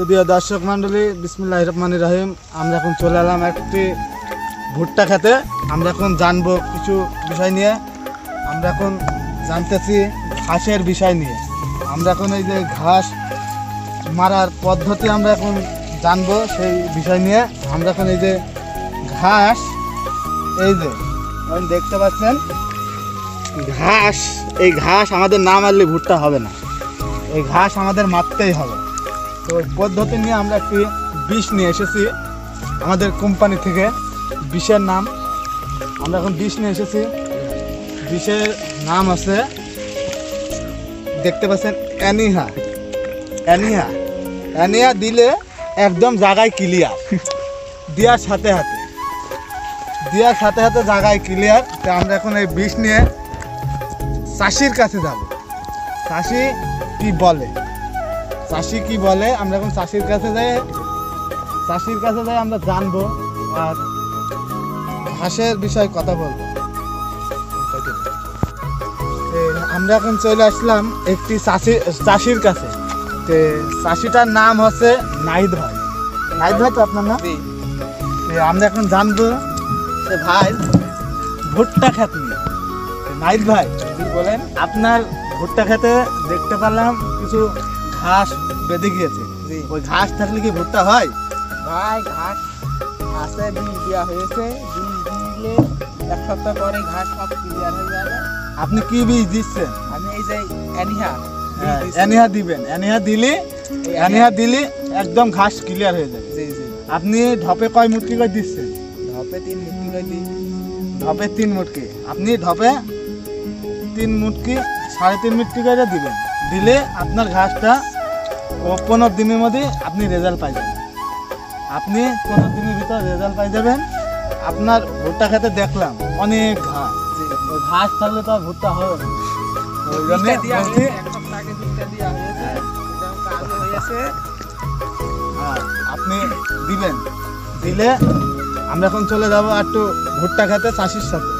সুপ্রিয় দর্শক মণ্ডলী, বিসমিল্লাহির রহমানির রহিম। আমরা এখন চলে এলাম একটি ভুট্টা খেতে। আমরা এখন জানবো কিছু বিষয় নিয়ে। আমরা এখন জানতেছি ঘাসের বিষয় নিয়ে। আমরা এখন এই যে ঘাস মারার পদ্ধতি আমরা এখন জানবো সেই বিষয় নিয়ে। আমরা এখন এই যে ঘাস, এই যে দেখতে পাচ্ছেন ঘাস, এই ঘাস আমাদের না মারলে ভুট্টা হবে না, এই ঘাস আমাদের মারতেই হবে। তো ওই পদ্ধতি নিয়ে আমরা একটি বিষ নিয়ে এসেছি আমাদের কোম্পানি থেকে। বিষের নাম, আমরা এখন বিষ নিয়ে এসেছি। বিষের নাম আছে, দেখতে পাচ্ছেন, অ্যানিহা। অ্যানিহা অ্যানিহা দিলে একদম জায়গায় ক্লিয়ার, দেওয়ার সাথে সাথে জায়গায় ক্লিয়ার। তো আমরা এখন এই বিষ নিয়ে চাষির কাছে যাব। চাষি কি বলে আমরা এখন চাষির কাছে যাই আমরা জানবো আর ঘাসের বিষয়ে কথা বলবো। আমরা এখন চলে আসলাম একটি চাষির কাছে। তো চাষিটার নাম হচ্ছে নাহিদ ভাই। নাহিদ ভাই তো আপনার নাম? আমরা এখন জানবো ভাই ভুট্টা খেত নিয়ে। নাহিদ ভাই বলেন, আপনার ভুট্টা খেতে দেখতে পেলাম কিছু ঘাস বেঁধে গিয়েছে। ওই ঘাস থাকলে কি ভুট্টা হয়? ভাই ঘাস ঘাসে বীজ দেওয়া হয়েছে, বীজ দিলে এক সপ্তাহ পরে ঘাস সব ক্লিয়ার হয়ে যাবে। আপনি কি বীজ দিচ্ছেন? আমি এই যে অ্যানিহা দিবেন। অ্যানিহা দিলে একদম ঘাস ক্লিয়ার হয়ে যাবে। আপনি ঢপে কয় মুটকি করে দিচ্ছেন? ঢপে 3 মুটকি করে দিই। ঢপে 3 মুটকি। আপনি ঢপে 3 মুটকি 3.5 মুটকি করে দিবেন। দিলে আপনার ঘাসটা 15 দিনের মধ্যে আপনি রেজাল্ট পাই যাবেন। আপনি 15 দিনের ভিতরে রেজাল্ট পাই যাবেন। আপনার ভুট্টা খেতে দেখলাম অনেক ঘাস, ওই ঘাস থাকলে তো আর ভুট্টা হবে না। ওই জন্য আপনি দিবেন। দিলে আমরা এখন চলে যাবো একটু ভুট্টা খেতে চাষির সাথে।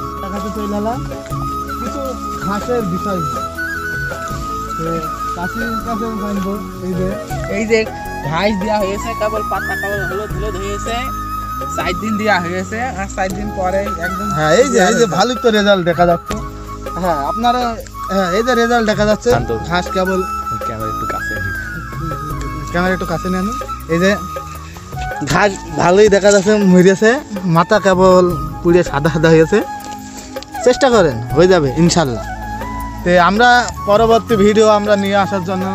ভুট্টা খেতে চলে এলাম কিছু ঘাসের বিষয় চাষির কাছে জানবো। এই যে ঘাস দেওয়া হয়েছে, কেবল পাতা কেবল হলুদ হয়েছে, 4 দিন দেওয়া হয়েছে, আর 4 দিন পরে একদম। হ্যাঁ, এই যে ভালোই তো রেজাল্ট দেখা যাচ্ছে। হ্যাঁ, আপনারা এই যে রেজাল্ট দেখা যাচ্ছে। ঘাস কেবল ক্যামেরা একটু কাছে নেন। এই যে ঘাস ভালোই দেখা যাচ্ছে, মরেছে, মাথা কেবল পুড়ে সাদা হয়েছে। চেষ্টা করেন, হয়ে যাবে ইনশাল্লাহ। তো আমরা পরবর্তী ভিডিও আমরা নিয়ে আসার জন্য